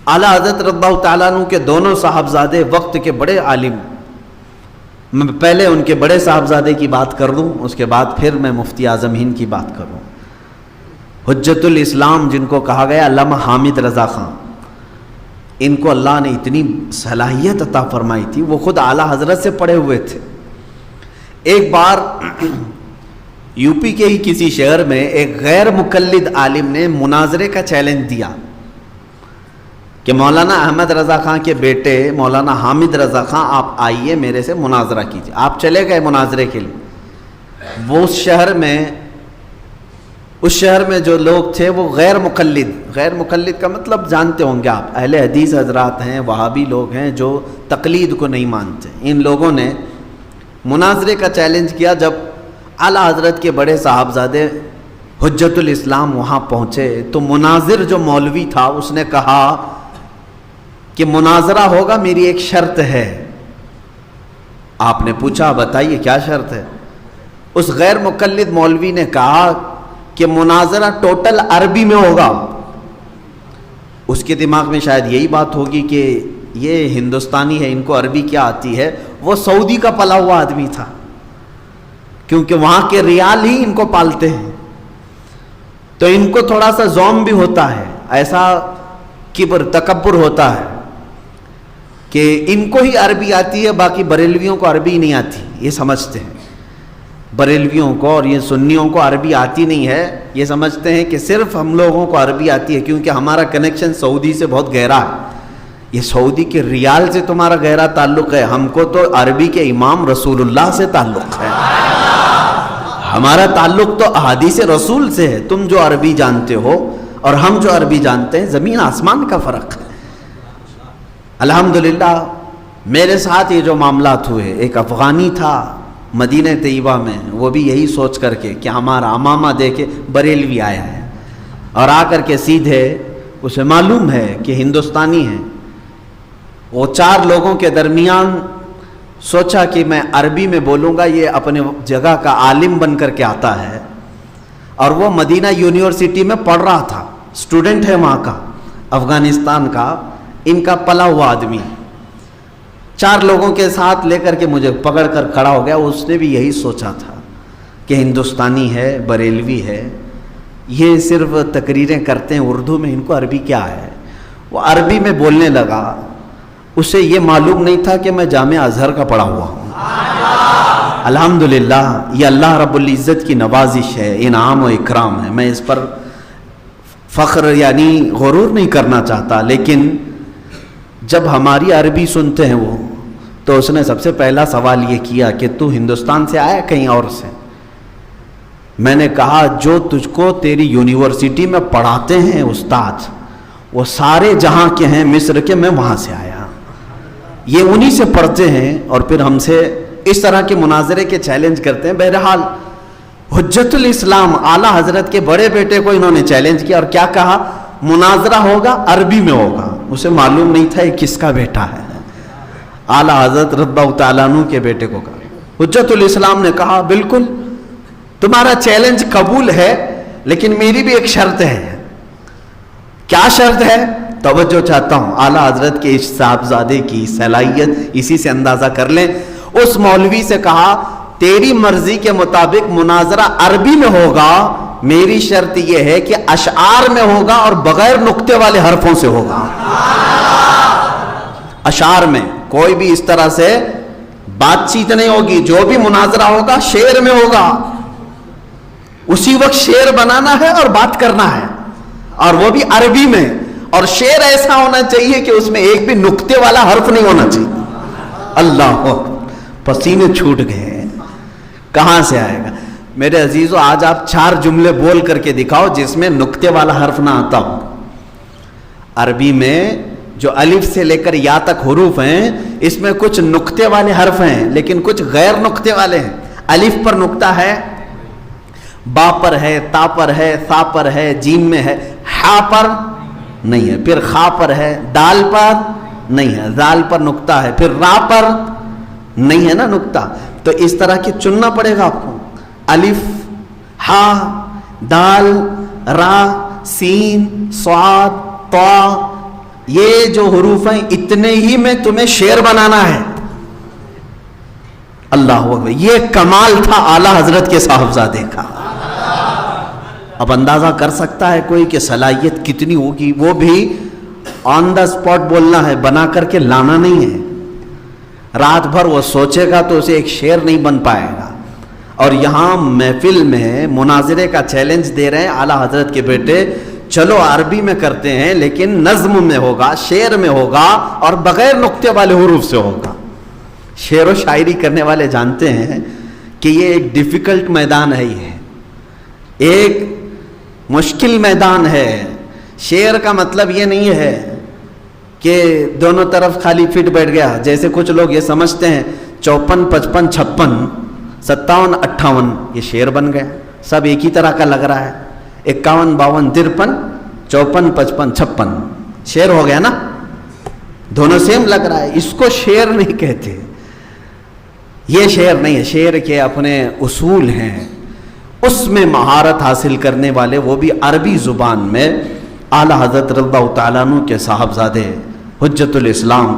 اعلیٰ حضرت رضی اللہ تعالیٰ عنہ کے دونوں صاحبزادے وقت کے بڑے عالم، میں پہلے ان کے بڑے صاحبزادے کی بات کر لوں، اس کے بعد پھر میں مفتی اعظم ہند کی بات کروں۔ حجت الاسلام جن کو کہا گیا علامہ حامد رضا خان، ان کو اللہ نے اتنی صلاحیت عطا فرمائی تھی، وہ خود اعلیٰ حضرت سے پڑھے ہوئے تھے۔ ایک بار یو پی کے ہی کسی شہر میں ایک غیر مقلد عالم نے مناظرے کا چیلنج دیا کہ مولانا احمد رضا خان کے بیٹے مولانا حامد رضا خان آپ آئیے میرے سے مناظرہ کیجیے۔ آپ چلے گئے مناظرے کے لیے۔ وہ اس شہر میں جو لوگ تھے وہ غیر مقلد کا مطلب جانتے ہوں گے آپ، اہل حدیث حضرات ہیں، وہابی لوگ ہیں جو تقلید کو نہیں مانتے۔ ان لوگوں نے مناظرے کا چیلنج کیا۔ جب اعلیٰ حضرت کے بڑے صاحبزادے حجت الاسلام وہاں پہنچے تو مناظر جو مولوی تھا اس نے کہا کہ مناظرہ ہوگا، میری ایک شرط ہے۔ آپ نے پوچھا بتائیے کیا شرط ہے؟ اس غیر مقلد مولوی نے کہا کہ مناظرہ ٹوٹل عربی میں ہوگا۔ اس کے دماغ میں شاید یہی بات ہوگی کہ یہ ہندوستانی ہے، ان کو عربی کیا آتی ہے۔ وہ سعودی کا پلا ہوا آدمی تھا، کیونکہ وہاں کے ریال ہی ان کو پالتے ہیں، تو ان کو تھوڑا سا زوم بھی ہوتا ہے، ایسا کبر تکبر ہوتا ہے کہ ان کو ہی عربی آتی ہے، باقی بریلویوں کو عربی نہیں آتی۔ یہ سمجھتے ہیں بریلویوں کو اور یہ سنیوں کو عربی آتی نہیں ہے، یہ سمجھتے ہیں کہ صرف ہم لوگوں کو عربی آتی ہے کیونکہ ہمارا کنیکشن سعودی سے بہت گہرا ہے۔ یہ سعودی کے ریال سے تمہارا گہرا تعلق ہے، ہم کو تو عربی کے امام رسول اللہ سے تعلق ہے، ہمارا تعلق تو احادیث رسول سے ہے۔ تم جو عربی جانتے ہو اور ہم جو عربی جانتے ہیں، زمین آسمان کا فرق ہے۔ الحمدللہ میرے ساتھ یہ جو معاملات ہوئے، ایک افغانی تھا مدینہ طیبہ میں، وہ بھی یہی سوچ کر کے کہ ہمارا امامہ دے کے بریلوی آیا ہے، اور آ کر کے سیدھے اسے معلوم ہے کہ ہندوستانی ہے، وہ 4 لوگوں کے درمیان سوچا کہ میں عربی میں بولوں گا، یہ اپنے جگہ کا عالم بن کر کے آتا ہے، اور وہ مدینہ یونیورسٹی میں پڑھ رہا تھا، اسٹوڈنٹ ہے وہاں کا، افغانستان کا، ان کا پلا ہوا آدمی۔ 4 لوگوں کے ساتھ لے کر کے مجھے پکڑ کر کھڑا ہو گیا۔ اس نے بھی یہی سوچا تھا کہ ہندوستانی ہے، بریلوی ہے، یہ صرف تقریریں کرتے ہیں اردو میں، ان کو عربی کیا ہے۔ وہ عربی میں بولنے لگا، اسے یہ معلوم نہیں تھا کہ میں جامعہ ازہر کا پڑھا ہوا ہوں۔ الحمدللہ یہ اللہ رب العزت کی نوازش ہے، انعام و اکرام ہے، میں اس پر فخر یعنی غرور نہیں کرنا چاہتا، لیکن جب ہماری عربی سنتے ہیں وہ، تو اس نے سب سے پہلا سوال یہ کیا کہ تو ہندوستان سے آیا کہیں اور سے؟ میں نے کہا جو تجھ کو تیری یونیورسٹی میں پڑھاتے ہیں استاد، وہ سارے جہاں کے ہیں، مصر کے، میں وہاں سے آیا، یہ انہی سے پڑھتے ہیں اور پھر ہم سے اس طرح کے مناظرے کے چیلنج کرتے ہیں۔ بہرحال حجت الاسلام اعلیٰ حضرت کے بڑے بیٹے کو انہوں نے چیلنج کیا، اور کیا کہا؟ مناظرہ ہوگا، عربی میں ہوگا۔ اسے معلوم نہیں تھا یہ کس کا بیٹا ہے، اعلیٰ حضرت رضی اللہ تعالیٰ عنہ کے بیٹے کو کہا۔ حجت الاسلام نے کہا بالکل تمہارا چیلنج قبول ہے، لیکن میری بھی ایک شرط ہے۔ کیا شرط ہے؟ توجہ چاہتا ہوں، اعلیٰ حضرت کے اس صاحبزادے کی صلاحیت اسی سے اندازہ کر لیں۔ اس مولوی سے کہا تیری مرضی کے مطابق مناظرہ عربی میں ہوگا، میری شرط یہ ہے کہ اشعار میں ہوگا اور بغیر نقطے والے حرفوں سے ہوگا۔ اشعار میں کوئی بھی اس طرح سے بات چیت نہیں ہوگی، جو بھی مناظرہ ہوگا شعر میں ہوگا، اسی وقت شعر بنانا ہے اور بات کرنا ہے، اور وہ بھی عربی میں، اور شعر ایسا ہونا چاہیے کہ اس میں ایک بھی نقطے والا حرف نہیں ہونا چاہیے۔ اللہ پسینے چھوٹ گئے، کہاں سے آئے گا؟ میرے عزیزو آج آپ 4 جملے بول کر کے دکھاؤ جس میں نقطے والا حرف نہ آتا ہو۔ عربی میں جو الف سے لے کر یا تک حروف ہیں، اس میں کچھ نقطے والے حرف ہیں لیکن کچھ غیر نقطے والے ہیں۔ الف پر نقطہ ہے، با پر ہے، تا پر ہے، ثا پر ہے، جیم میں ہے، ہا پر نہیں ہے، پھر خا پر ہے، دال پر نہیں ہے، زال پر نقطہ ہے، پھر را پر نہیں ہے نا نقطہ، تو اس طرح کی چننا پڑے گا آپ کو۔ الف، ہا، دال، را، سین، صاد، طا، یہ جو حروف ہیں اتنے ہی میں تمہیں شعر بنانا ہے. اللہ اکبر. یہ کمال تھا اعلیٰ حضرت کے صاحبزادے کا. اب اندازہ کر سکتا ہے کوئی کہ صلاحیت کتنی ہوگی. وہ بھی آن دا اسپاٹ بولنا ہے, بنا کر کے لانا نہیں ہے. رات بھر وہ سوچے گا تو اسے ایک شعر نہیں بن پائے گا. اور یہاں محفل میں مناظرے کا چیلنج دے رہے ہیں اعلیٰ حضرت کے بیٹے, چلو عربی میں کرتے ہیں لیکن نظم میں ہوگا, شعر میں ہوگا, اور بغیر نقطے والے حروف سے ہوگا. شعر و شاعری کرنے والے جانتے ہیں کہ یہ ایک ڈیفیکلٹ میدان ہے, یہ ایک مشکل میدان ہے. شعر کا مطلب یہ نہیں ہے کہ دونوں طرف خالی فٹ بیٹھ گیا, جیسے کچھ لوگ یہ سمجھتے ہیں 54, 55, 56, 57, 58 یہ شعر بن گیا, سب ایک ہی طرح کا لگ رہا ہے. 51, 52, 53, 54, 55, 56 شعر ہو گیا نا, دونوں سیم لگ رہا ہے. اس کو شعر نہیں کہتے, یہ شعر نہیں ہے. شعر کے اپنے اصول ہیں, اس میں مہارت حاصل کرنے والے, وہ بھی عربی زبان میں, اعلیٰ حضرت رضی اللہ تعالیٰ عنہ کے صاحبزادے حجت الاسلام